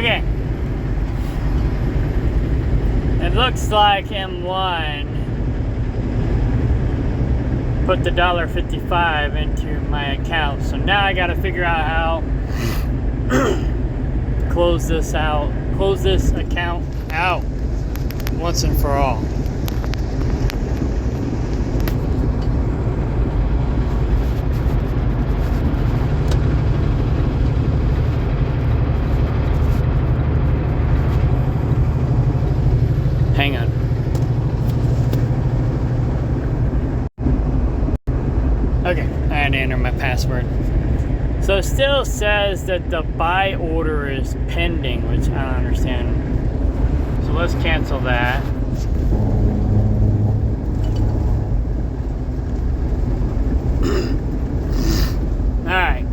Okay. It looks like M1 put the $1.55 into my account. So now I gotta figure out how to close this account out once and for all. Hang on. Okay, I had to enter my password. So it still says that the buy order is pending, which I don't understand. So let's cancel that. Alright.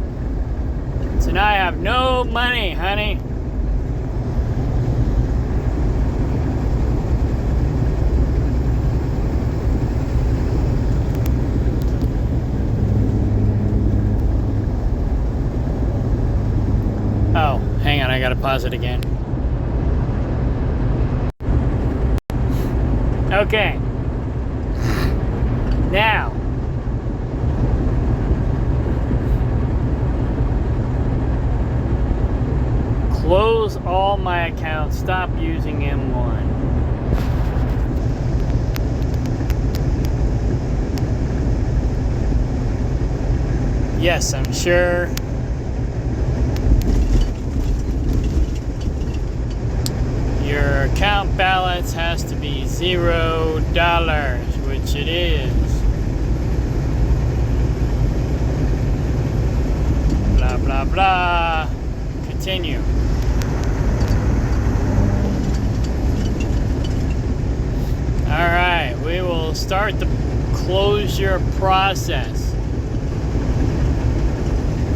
So now I have no money, honey. Oh, hang on, I gotta pause it again. Okay. Now. Close all my accounts. Stop using M1. Yes, I'm sure. Your account balance has to be $0, which it is. Blah, blah, blah. Continue. Alright, we will start the closure process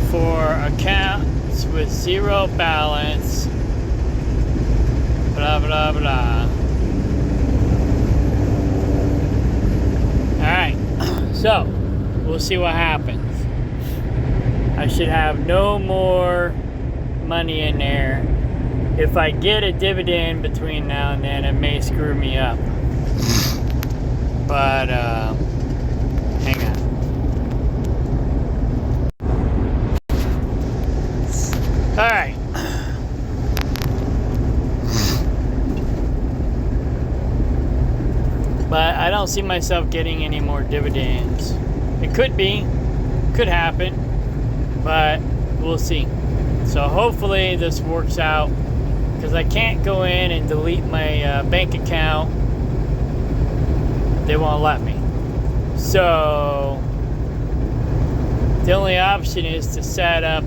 for accounts with zero balance. Blah, blah, blah. Alright, so we'll see what happens. I should have no more money in there. If I get a dividend between now and then, it may screw me up. But, hang on. Alright. But I don't see myself getting any more dividends. It could be, could happen, but we'll see. So hopefully this works out, because I can't go in and delete my bank account. They won't let me. So the only option is to set up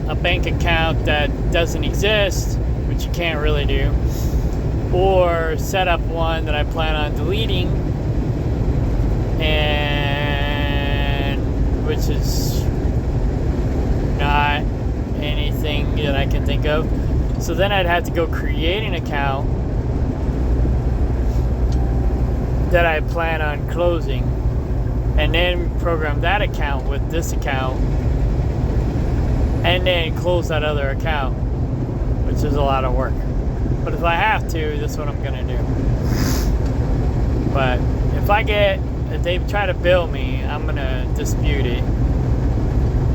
a bank account that doesn't exist, which you can't really do, or set up one that I plan on deleting, and which is not anything that I can think of. So then I'd have to go create an account that I plan on closing, and then program that account with this account, and then close that other account, which is a lot of work. But if I have to, that's what I'm gonna do. But if they try to bill me, I'm gonna dispute it.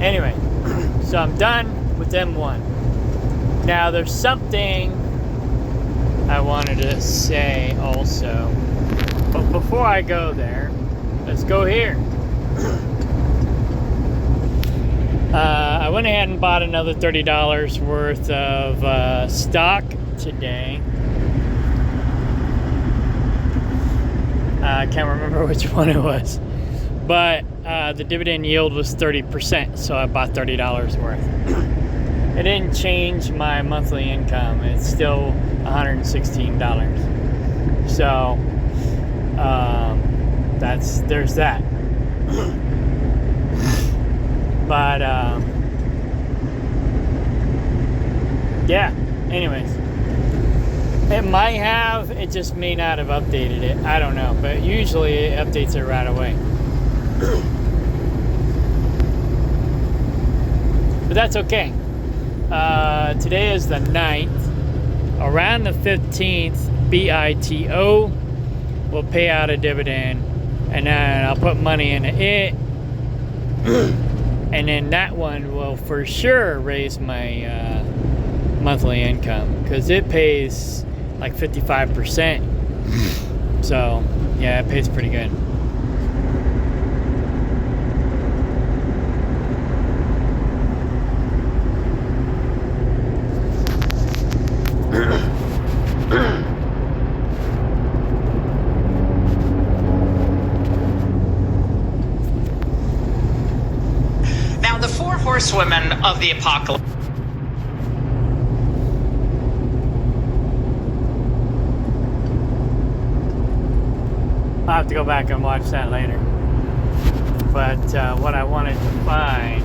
Anyway, so I'm done with M1. Now there's something I wanted to say also. But before I go there, let's go here. I went ahead and bought another $30 worth of stock today. I can't remember which one it was, but the dividend yield was 30%, so I bought $30 worth. It didn't change my monthly income. It's still $116. So there's that. But yeah, anyways, it might have, it just may not have updated it. I don't know, but usually it updates it right away. But that's okay. Today is the 9th. around the 15th, BITO will pay out a dividend, and then I'll put money into it, and then that one will for sure raise my monthly income, because it pays like 55%. So yeah, it pays pretty good. Now, the four horsewomen of the apocalypse. I'll have to go back and watch that later. But what I wanted to find.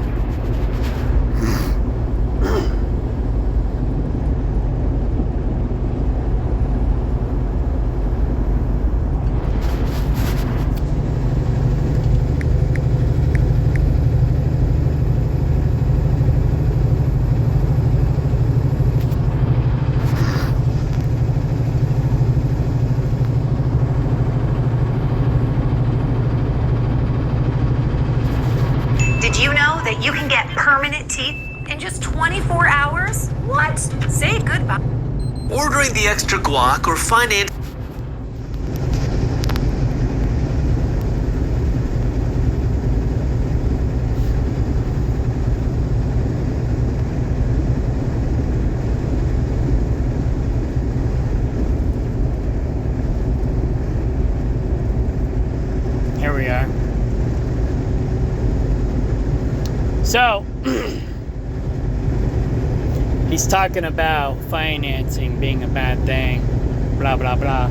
Did you know that you can get permanent teeth in just 24 hours? What? Say goodbye. Ordering the extra guac or finance. Here we are. So, he's talking about financing being a bad thing, blah, blah, blah.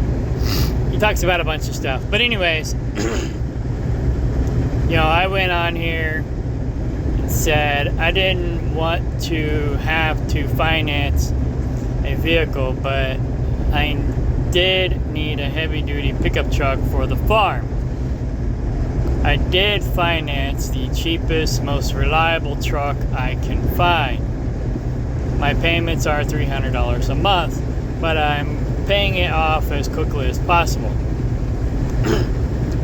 He talks about a bunch of stuff. But anyways, I went on here and said I didn't want to have to finance a vehicle, but I did need a heavy-duty pickup truck for the farm. I did finance the cheapest, most reliable truck I can find. My payments are $300 a month, but I'm paying it off as quickly as possible.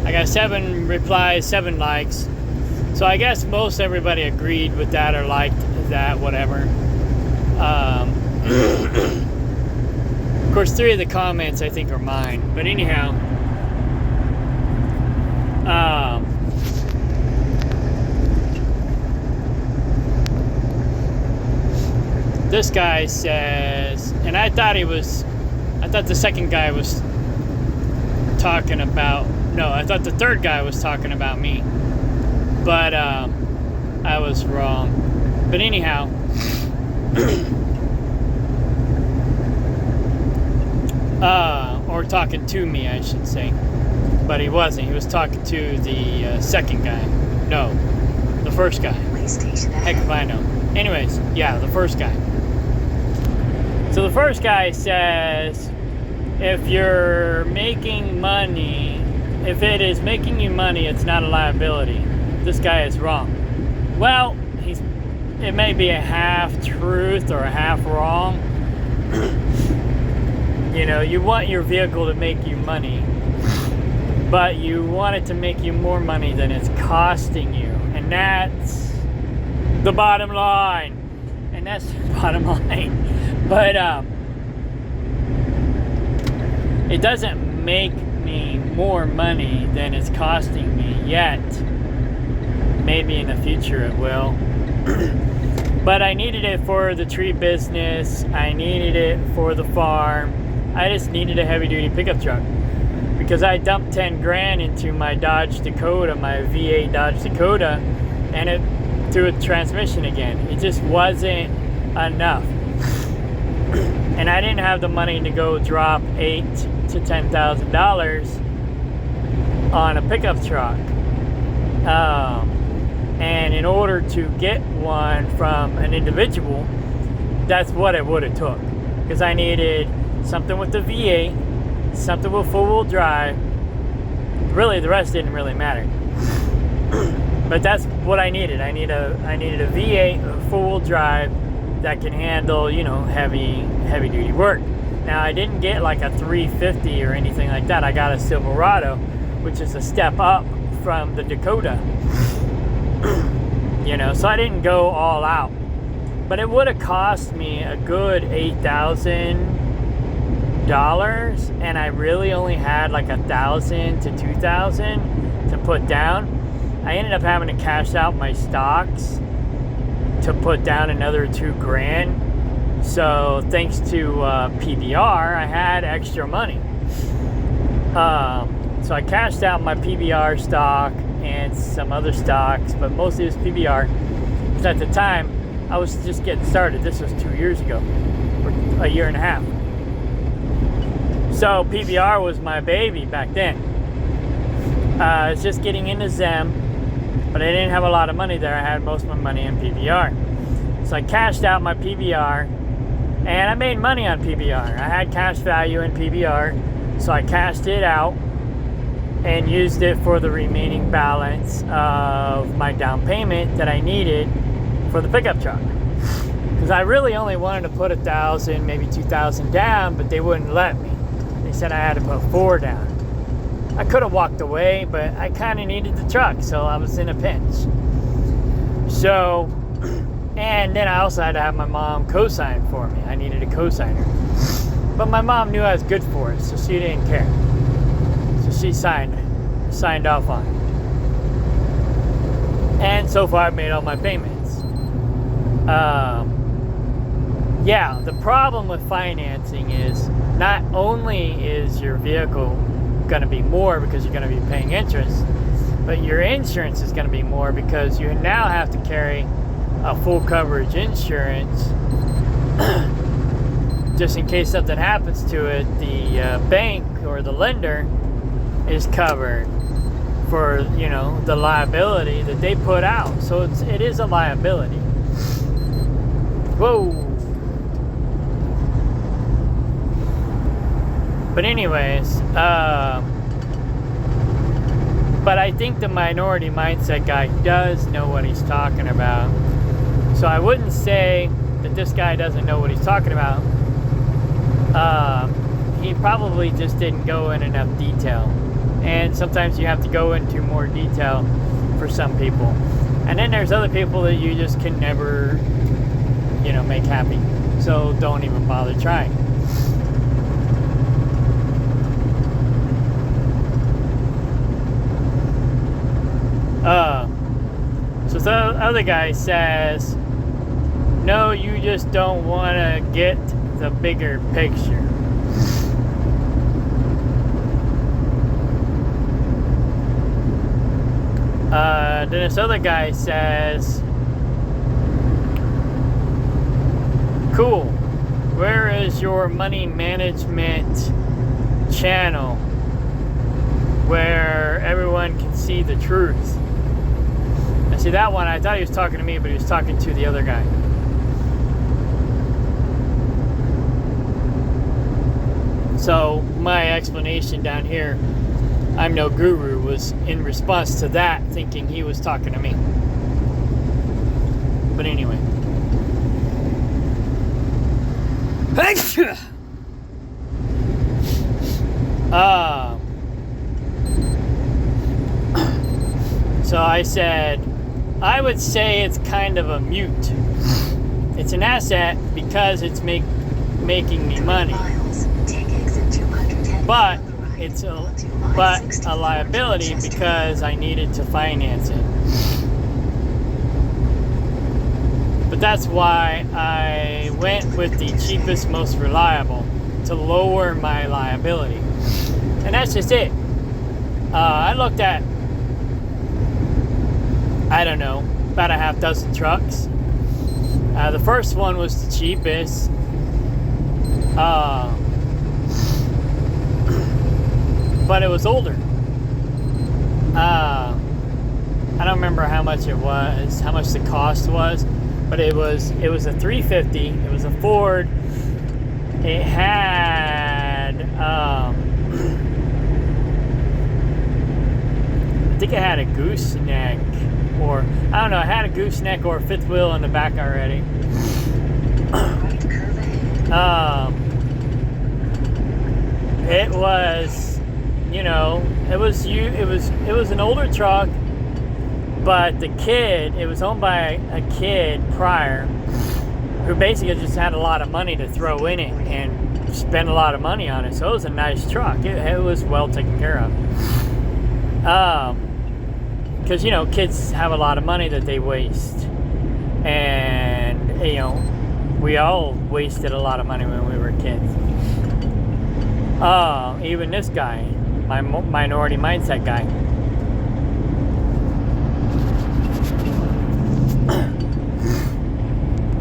I got 7 replies, 7 likes. So I guess most everybody agreed with that or liked that, whatever. Of course, 3 of the comments I think are mine. But anyhow, this guy says, and I thought the second guy was talking about, I thought the third guy was talking about me, but I was wrong. But anyhow, or talking to me, I should say. But he wasn't. He was talking to the second guy. No, the first guy. Heck if I know. Anyways, yeah, the first guy. So the first guy says, if you're making money, if it is making you money, it's not a liability. This guy is wrong. Well, it may be a half truth or a half wrong. You want your vehicle to make you money, but you want it to make you more money than it's costing you. And that's the bottom line. And that's the bottom line. But it doesn't make me more money than it's costing me yet. Maybe in the future it will. But I needed it for the tree business. I needed it for the farm. I just needed a heavy-duty pickup truck. Because I dumped 10 grand into my Dodge Dakota, my V8 Dodge Dakota, and it threw a transmission again. It just wasn't enough. And I didn't have the money to go drop $8,000 to $10,000 on a pickup truck. And in order to get one from an individual, that's what it would have took. Because I needed something with the V8, something with four-wheel drive. Really, the rest didn't really matter. But that's what I needed. I needed a V8, a four-wheel drive that can handle, heavy duty work. Now, I didn't get like a 350 or anything like that. I got a Silverado, which is a step up from the Dakota. You know, so I didn't go all out. But it would have cost me a good $8,000, and I really only had like $1,000 to $2,000 to put down. I ended up having to cash out my stocks to put down another $2,000. So thanks to PBR, I had extra money. So I cashed out my PBR stock and some other stocks, but mostly it was PBR. Because at the time, I was just getting started. This was 2 years ago, or a year and a half. So PBR was my baby back then. I was just getting into Zem, but I didn't have a lot of money there. I had most of my money in PBR. So I cashed out my PBR, and I made money on PBR. I had cash value in PBR, so I cashed it out and used it for the remaining balance of my down payment that I needed for the pickup truck. Because I really only wanted to put $1,000, maybe $2,000 down, but they wouldn't let me. They said I had to put $4,000 down. I could have walked away, but I kind of needed the truck, so I was in a pinch. So, and then I also had to have my mom co-sign for me. I needed a co-signer. But my mom knew I was good for it, so she didn't care. So she signed off on it. And so far I've made all my payments. Yeah, the problem with financing is not only is your vehicle going to be more because you're going to be paying interest, but your insurance is going to be more because you now have to carry a full coverage insurance just in case something happens to it. The bank or the lender is covered for, you know, the liability that they put out. So it is a liability. Whoa. But anyways, but I think the minority mindset guy does know what he's talking about. So I wouldn't say that this guy doesn't know what he's talking about. He probably just didn't go in enough detail. And sometimes you have to go into more detail for some people. And then there's other people that you just can never, you know, make happy. So don't even bother trying. So the other guy says, no, you just don't want to get the bigger picture. Then this other guy says, cool, where is your money management channel where everyone can see the truth? And see, that one, I thought he was talking to me, but he was talking to the other guy. So my explanation down here, I'm no guru, was in response to that, thinking he was talking to me. But anyway. So I said, I would say it's kind of a mute. It's an asset because it's making me money. But it's a liability because I needed to finance it. But that's why I went with the cheapest, most reliable to lower my liability. And that's just it. I looked at, I don't know, about a half dozen trucks. The first one was the cheapest. But it was older. I don't remember how much it was, how much the cost was, but it was a 350. It was a Ford. It had I think it had a gooseneck, or I don't know, it had a gooseneck or a fifth wheel in the back already. it was, you know, it was an older truck, but the kid, it was owned by a kid prior, who basically just had a lot of money to throw in it and spend a lot of money on it. So it was a nice truck. It was well taken care of. Because, you know, kids have a lot of money that they waste. And, you know, we all wasted a lot of money when we were kids. Even this guy, my minority mindset guy.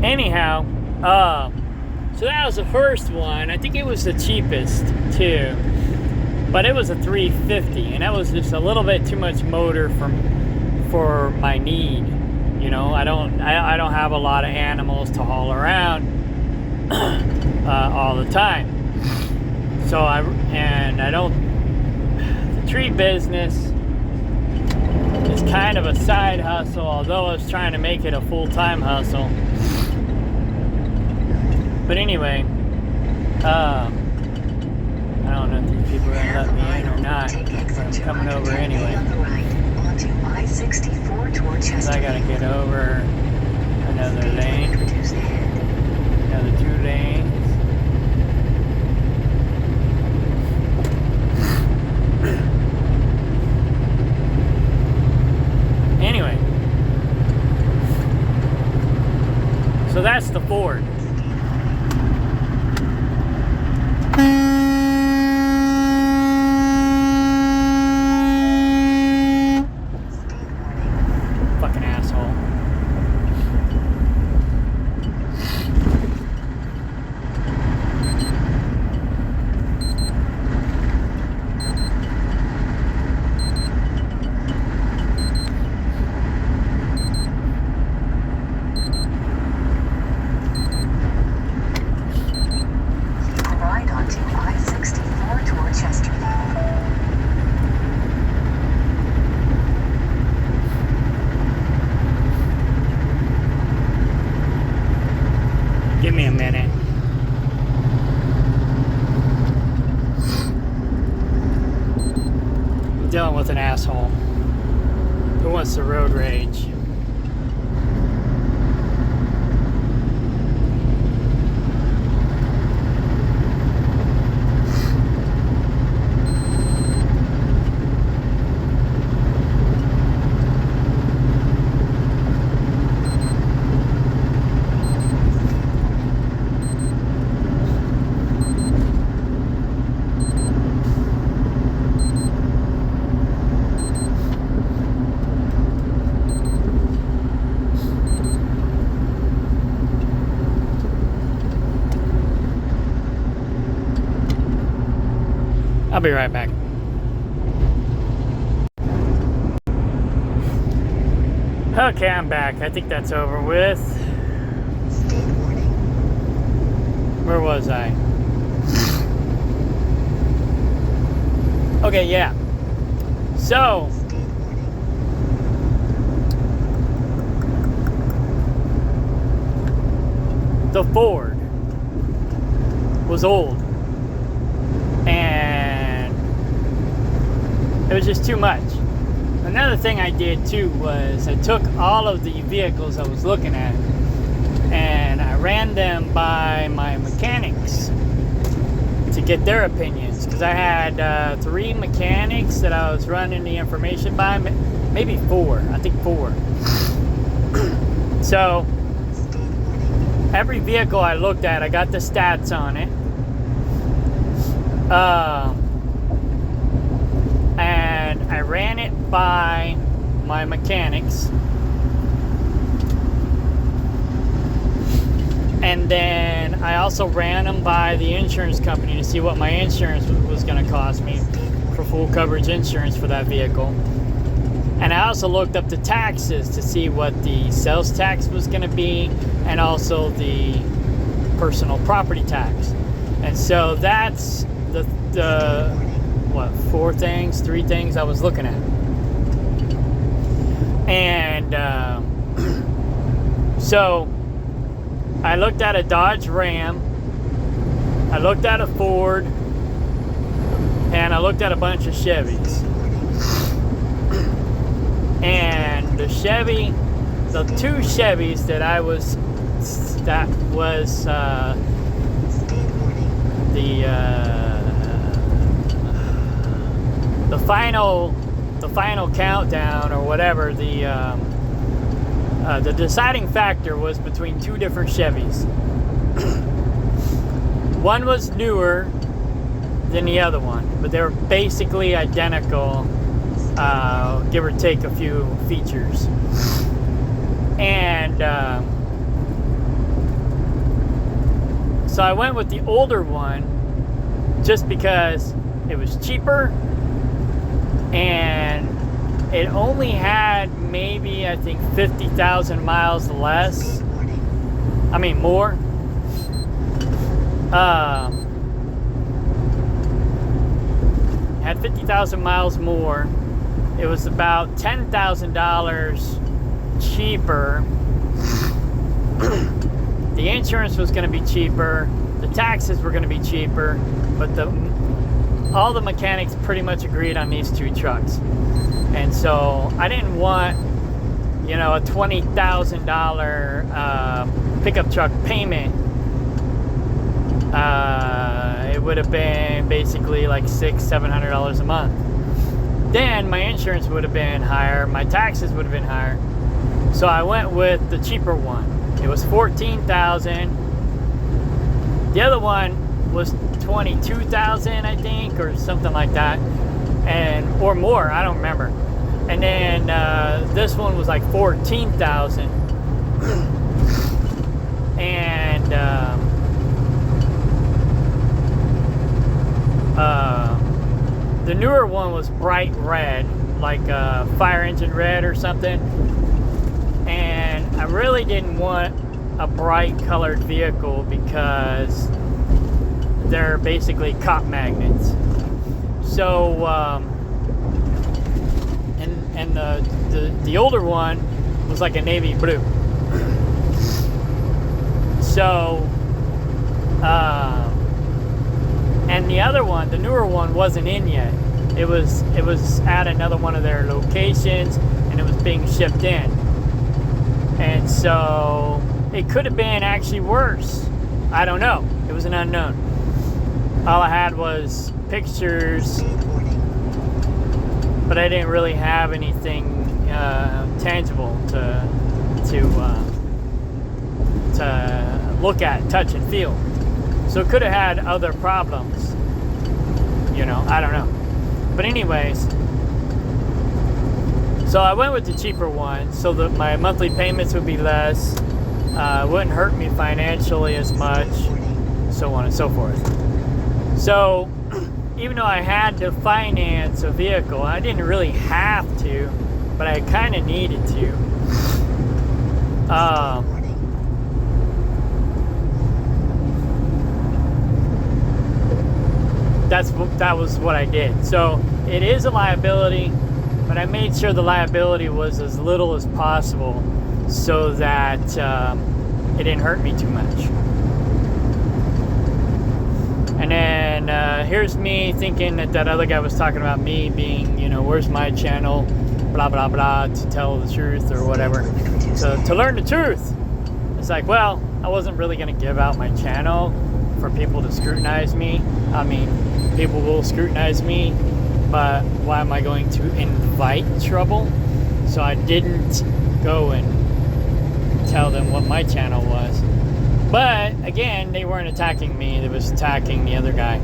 Anyhow, so that was the first one. I think it was the cheapest too, but it was a 350, and that was just a little bit too much motor for my need. You know, I don't have a lot of animals to haul around all the time. So the tree business is kind of a side hustle, although I was trying to make it a full-time hustle. But anyway, I don't know if these people are going to let me in or not, but I'm coming over anyway. Because I got to get over another lane, another 2 lanes. Anyway, so that's the Ford. Fucking asshole. Right onto I-64 toward Chesterfield. Give me a minute. I'm dealing with an asshole who wants the road rage. I'll be right back. Okay, I'm back. I think that's over with. Where was I? Okay, yeah. So, the Ford was old. And it was just too much. Another thing I did too was I took all of the vehicles I was looking at and I ran them by my mechanics to get their opinions, because I had 3 mechanics that I was running the information by, maybe 4, I think 4. So every vehicle I looked at, I got the stats on it. And I ran it by my mechanics, and then I also ran them by the insurance company to see what my insurance was going to cost me for full coverage insurance for that vehicle. And I also looked up the taxes to see what the sales tax was going to be, and also the personal property tax. And so that's the 3 things I was looking at. And so I looked at a Dodge Ram, I looked at a Ford, and I looked at a bunch of Chevys. And the two Chevys that was the final countdown or whatever, the deciding factor was between two different Chevys. One was newer than the other one, but they were basically identical, give or take a few features. And so I went with the older one just because it was cheaper, and it only had maybe, I think, 50,000 miles less. I mean, more. Had 50,000 miles more. It was about $10,000 cheaper. The insurance was going to be cheaper. The taxes were going to be cheaper. But all the mechanics pretty much agreed on these two trucks. And so I didn't want, a $20,000 pickup truck payment. It would have been basically like $600-700 a month. Then my insurance would have been higher, my taxes would have been higher. So I went with the cheaper one. It was $14,000. The other one was $22,000, I think, or something like that, or more. I don't remember. And then this one was like $14,000. And the newer one was bright red, like fire engine red or something. And I really didn't want a bright colored vehicle because they're basically cop magnets. So, and the older one was like a navy blue. So, and the other one, the newer one, wasn't in yet. It was at another one of their locations, and it was being shipped in. And so it could have been actually worse. I don't know. It was an unknown. All I had was pictures, but I didn't really have anything tangible to look at, touch, and feel. So it could have had other problems. I don't know. But anyways, so I went with the cheaper one so that my monthly payments would be less, wouldn't hurt me financially as much, so on and so forth. So even though I had to finance a vehicle, I didn't really have to, but I kind of needed to. That was what I did. So it is a liability, but I made sure the liability was as little as possible so that it didn't hurt me too much. And then here's me thinking that other guy was talking about me being, where's my channel, blah, blah, blah, to tell the truth or whatever. So to learn the truth, it's like, well, I wasn't really going to give out my channel for people to scrutinize me. I mean, people will scrutinize me, but why am I going to invite trouble? So I didn't go and tell them what my channel was. But again, they weren't attacking me, they was attacking the other guy.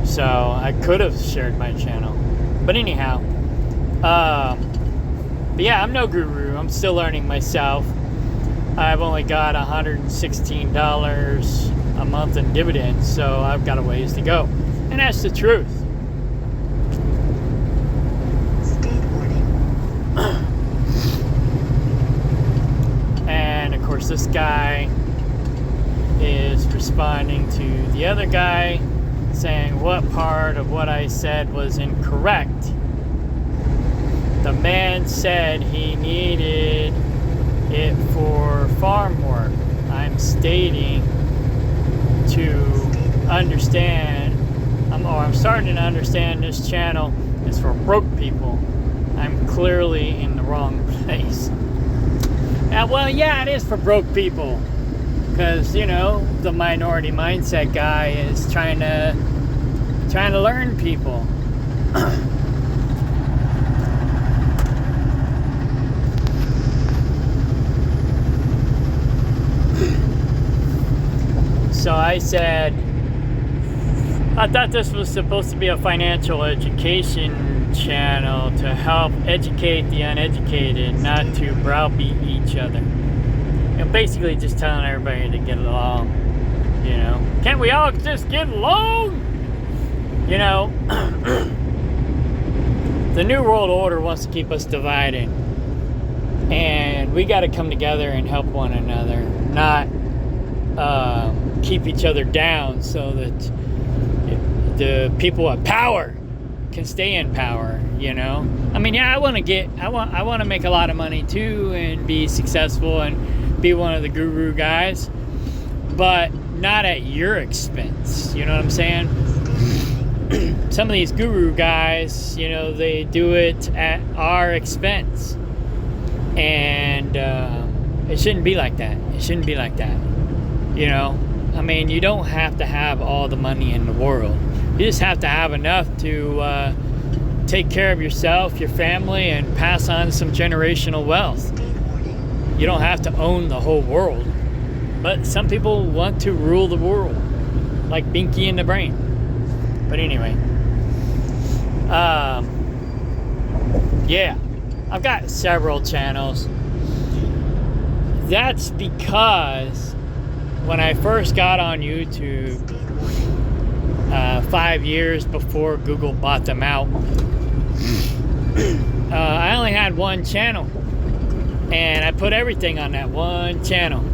So I could have shared my channel. But anyhow, but yeah, I'm no guru. I'm still learning myself. I've only got $116 a month in dividends, so I've got a ways to go. And that's the truth. And of course, this guy is responding to the other guy, saying what part of what I said was incorrect. The man said he needed it for farm work. I'm stating to understand a I'm starting to understand this channel is for broke people. I'm clearly in the wrong place. Well, yeah, it is for broke people. Because, you know, the minority mindset guy is trying to learn people. So I said, I thought this was supposed to be a financial education channel to help educate the uneducated, not to browbeat each other. And basically just telling everybody to get along, you know. Can't we all just get along? You know, the New World Order wants to keep us divided. And we got to come together and help one another, not keep each other down so that the people with power can stay in power, you know. I mean, yeah, I want to make a lot of money too and be successful and be one of the guru guys, but not at your expense. You know what I'm saying? Some of these guru guys, you know, they do it at our expense, and it shouldn't be like that. It shouldn't be like that. You know, I mean, you don't have to have all the money in the world. You just have to have enough to take care of yourself, your family, and pass on some generational wealth. You don't have to own the whole world, but some people want to rule the world, like Binky in the Brain. But anyway, yeah, I've got several channels. That's because when I first got on YouTube, 5 years before Google bought them out, I only had one channel, and I put everything on that one channel.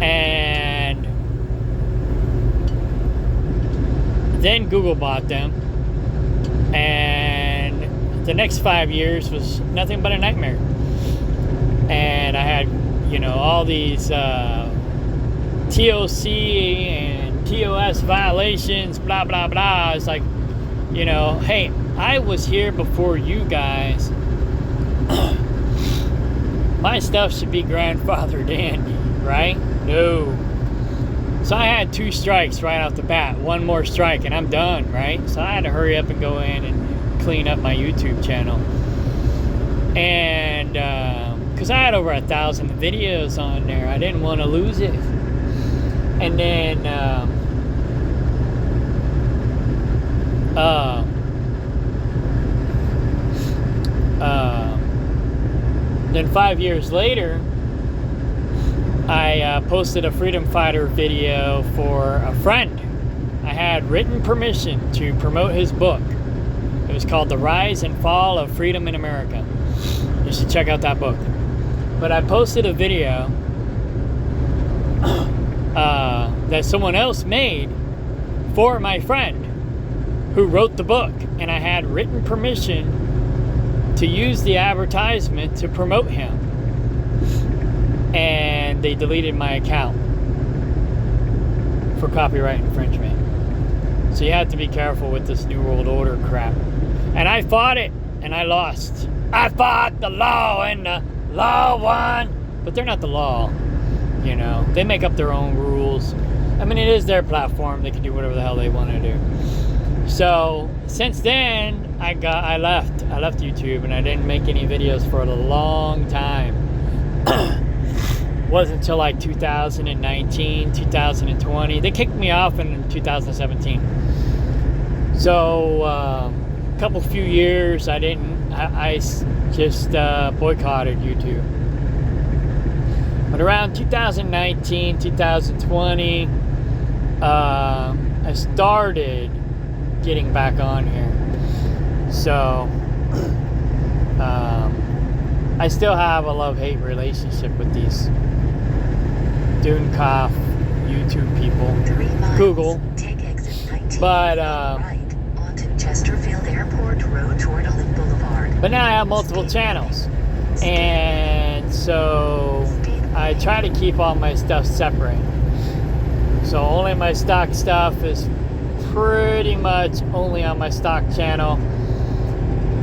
And then Google bought them, and the next 5 years was nothing but a nightmare. And I had, you know, all these TOC and TOS violations, blah, blah, blah. It's like, you know, hey, I was here before you guys. My stuff should be grandfathered in, right? No. So I had 2 strikes right off the bat. One more strike and I'm done, right? So I had to hurry up and go in and clean up my YouTube channel. And because I had over 1,000 videos on there, I didn't want to lose it. And then then 5 years later, I posted a freedom fighter video for a friend. I had written permission to promote his book. It was called The Rise and Fall of Freedom in America. You should check out that book. But I posted a video that someone else made for my friend who wrote the book, and I had written permission to use the advertisement to promote him, and they deleted my account for copyright infringement. So you have to be careful with this New World Order crap. And I fought it, and I lost. I fought the law, and the law won. But they're not the law, you know. They make up their own rules. I mean, it is their platform. They can do whatever the hell they want to do. So since then, I left YouTube, and I didn't make any videos for a long time. Wasn't until like 2019, 2020. They kicked me off in 2017. So a few years I just boycotted YouTube. But around 2019, 2020, I started getting back on here. So I still have a love-hate relationship with these Doonkopf YouTube people, Google, but but now I have multiple channels, and so I try to keep all my stuff separate. So only my stock stuff is pretty much only on my stock channel.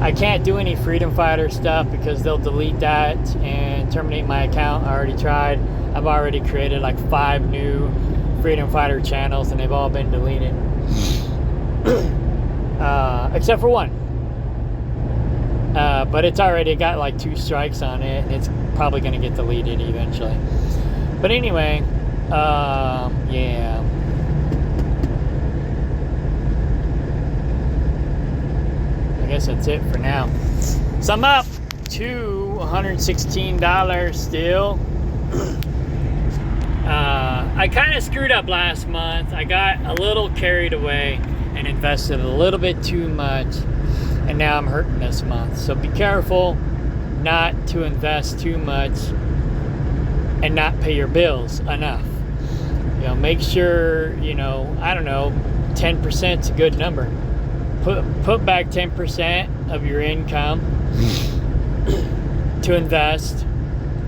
I can't do any Freedom Fighter stuff because they'll delete that and terminate my account. I already tried. I've already created like 5 new Freedom Fighter channels and they've all been deleted. Except for one. But it's already got like 2 strikes on it and it's probably going to get deleted eventually. But anyway, yeah. I guess that's it for now. So I'm up to $116 still. I kind of screwed up last month. I got a little carried away and invested a little bit too much, and now I'm hurting this month. So be careful not to invest too much and not pay your bills enough. You know, make sure, you know, I don't know, 10% is a good number. Put back 10% of your income to invest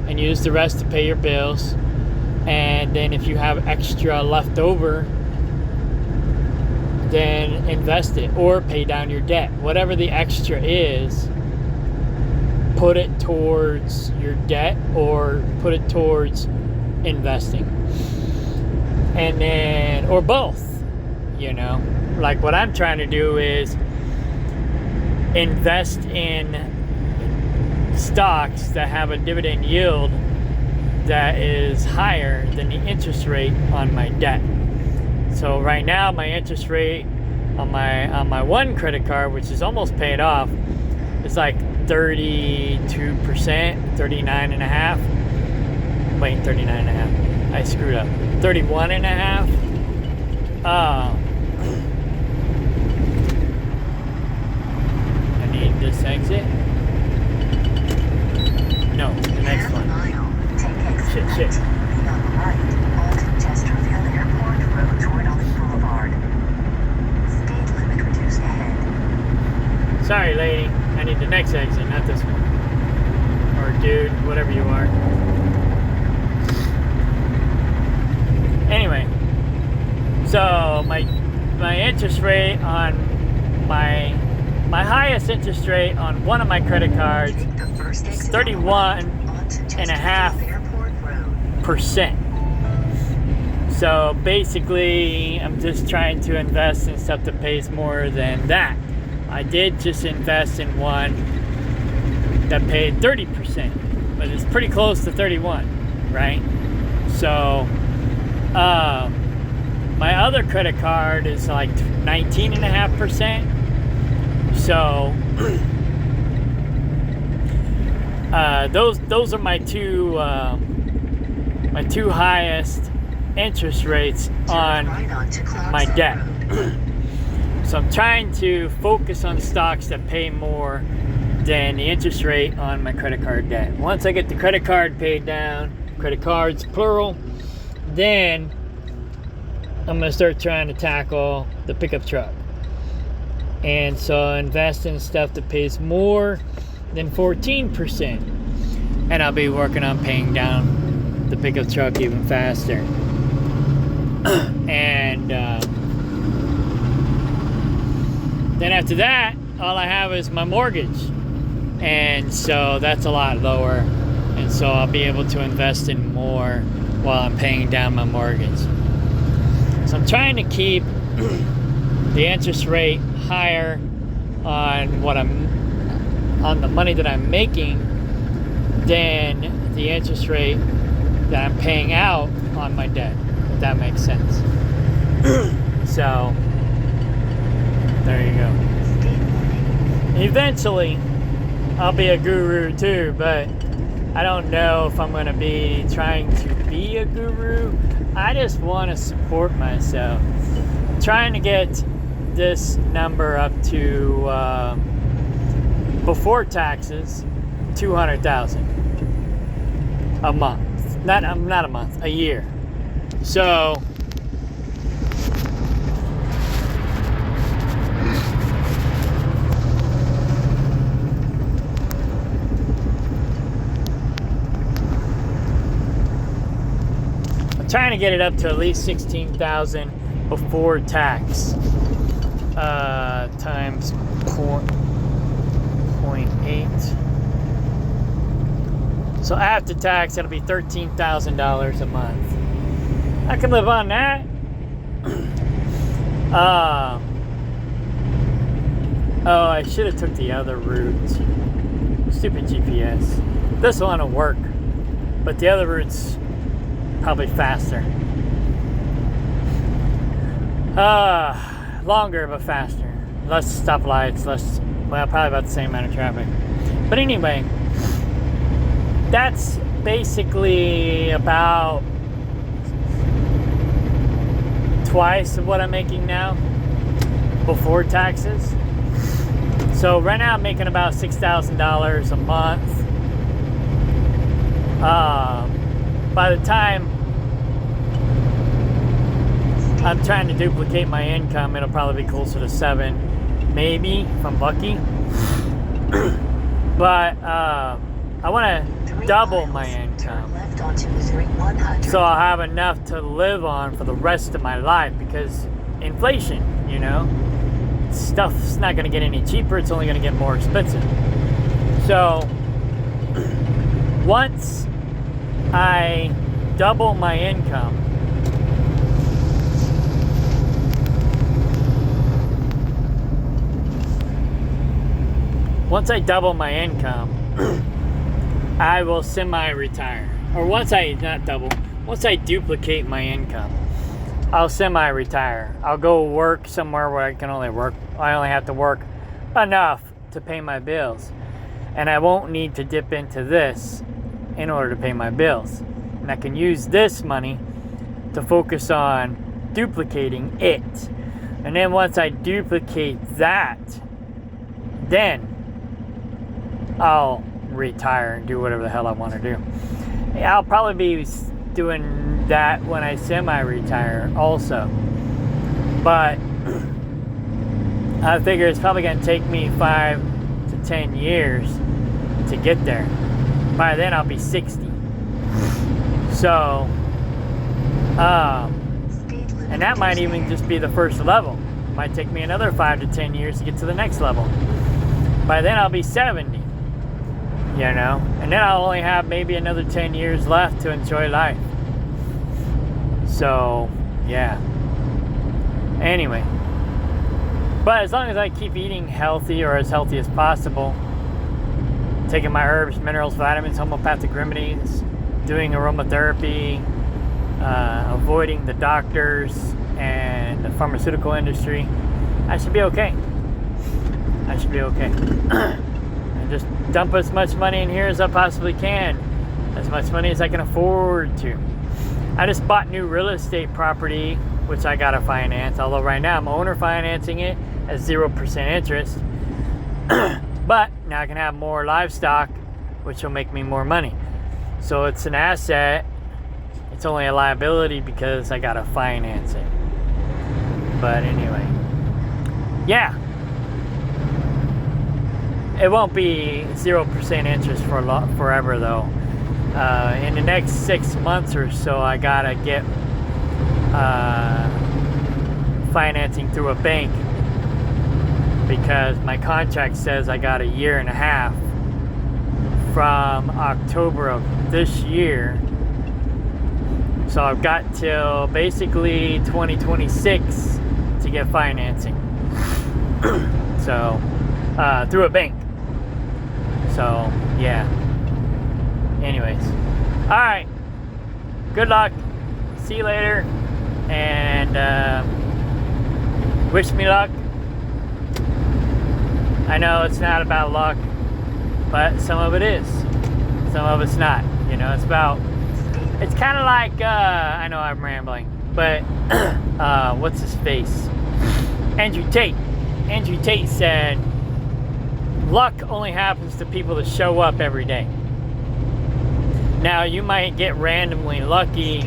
and use the rest to pay your bills. And then if you have extra left over, then invest it or pay down your debt. Whatever the extra is, put it towards your debt or put it towards investing. And then, or both, you know. Like what I'm trying to do is invest in stocks that have a dividend yield that is higher than the interest rate on my debt. So right now my interest rate on my one credit card, which is almost paid off, is like 32%, 39.5. Wait, 39.5. I screwed up. 31.5. I need this exit. No, the next one. Shit. Sorry, lady. I need the next exit, not this one. Or dude, whatever you are. Anyway, so my interest rate on my highest interest rate on one of my credit cards is 31.5%. So basically, I'm just trying to invest in stuff that pays more than that. I did just invest in one that paid 30%, but it's pretty close to 31, right? So, my other credit card is like 19.5%. So, those are my two highest interest rates on my debt. So I'm trying to focus on stocks that pay more than the interest rate on my credit card debt. Once I get the credit card paid down, credit cards plural, then I'm gonna start trying to tackle the pickup truck. And so invest in stuff that pays more than 14%. And I'll be working on paying down the pickup truck even faster. And then after that, all I have is my mortgage. And so that's a lot lower. And so I'll be able to invest in more while I'm paying down my mortgage. So I'm trying to keep the interest rate higher on on the money that I'm making than the interest rate that I'm paying out on my debt, if that makes sense. So there you go. Eventually, I'll be a guru too, but I don't know if I'm going to be trying to be a guru. I just want to support myself. I'm trying to get this number up to, before taxes, $200,000 a month. Not a month, a year. So I'm trying to get it up to at least $16,000 before tax. times 0.8. So after tax, it'll be $13,000 a month. I can live on that. Oh, I should have took the other route. Stupid GPS. This one will work, but the other route's probably faster. Longer but faster. Less stoplights, well, probably about the same amount of traffic. But anyway, that's basically about twice of what I'm making now before taxes. So right now I'm making about $6,000 a month. By the time I'm trying to duplicate my income, it'll probably be closer to 7, maybe, if I'm lucky. But I want to double my income, so I'll have enough to live on for the rest of my life, because inflation, you know, stuff's not going to get any cheaper, it's only going to get more expensive. So once I double my income, I will semi-retire. Or once I duplicate my income, I'll semi-retire. I'll go work somewhere where I only have to work enough to pay my bills. And I won't need to dip into this in order to pay my bills. And I can use this money to focus on duplicating it. And then once I duplicate that, then I'll retire and do whatever the hell I want to do. I'll probably be doing that when I semi-retire also. But I figure it's probably going to take me 5 to 10 years to get there. By then I'll be 60. So, and that might even just be the first level. It might take me another 5 to 10 years to get to the next level. By then I'll be 70. You know, and then I'll only have maybe another 10 years left to enjoy life. So, yeah. Anyway. But as long as I keep eating healthy, or as healthy as possible, taking my herbs, minerals, vitamins, homeopathic remedies, doing aromatherapy, avoiding the doctors and the pharmaceutical industry, I should be okay. And just dump as much money in here as I possibly can. As much money as I can afford to. I just bought new real estate property, which I gotta finance. Although right now I'm owner financing it at 0% interest. But now I can have more livestock, which will make me more money. So it's an asset. It's only a liability because I gotta finance it. But anyway. Yeah. It won't be 0% interest for forever though. In the next 6 months or so, I gotta get financing through a bank, because my contract says I got a year and a half from October of this year. So I've got till basically 2026 to get financing. So through a bank. So yeah. Anyways, all right. Good luck. See you later. And wish me luck. I know it's not about luck, but some of it is. Some of it's not. You know, it's kind of like, I know I'm rambling, but what's his face? Andrew Tate. Andrew Tate said, luck only happens to people that show up every day. Now, you might get randomly lucky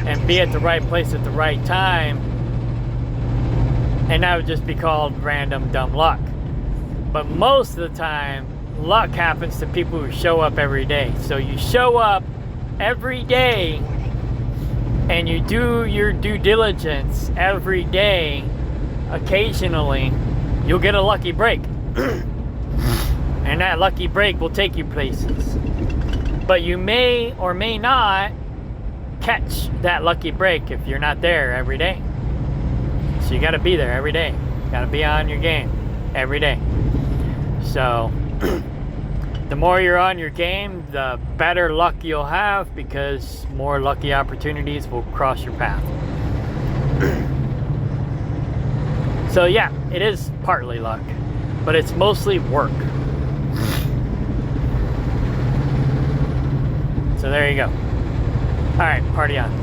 and be at the right place at the right time, and that would just be called random dumb luck. But most of the time, luck happens to people who show up every day. So you show up every day and you do your due diligence every day occasionally you'll get a lucky break. And that lucky break will take you places. But you may or may not catch that lucky break if you're not there every day. So you got to be there every day. Got to be on your game every day. So the more you're on your game, the better luck you'll have, because more lucky opportunities will cross your path. So yeah, it is partly luck, but it's mostly work. So there you go. All right, party on.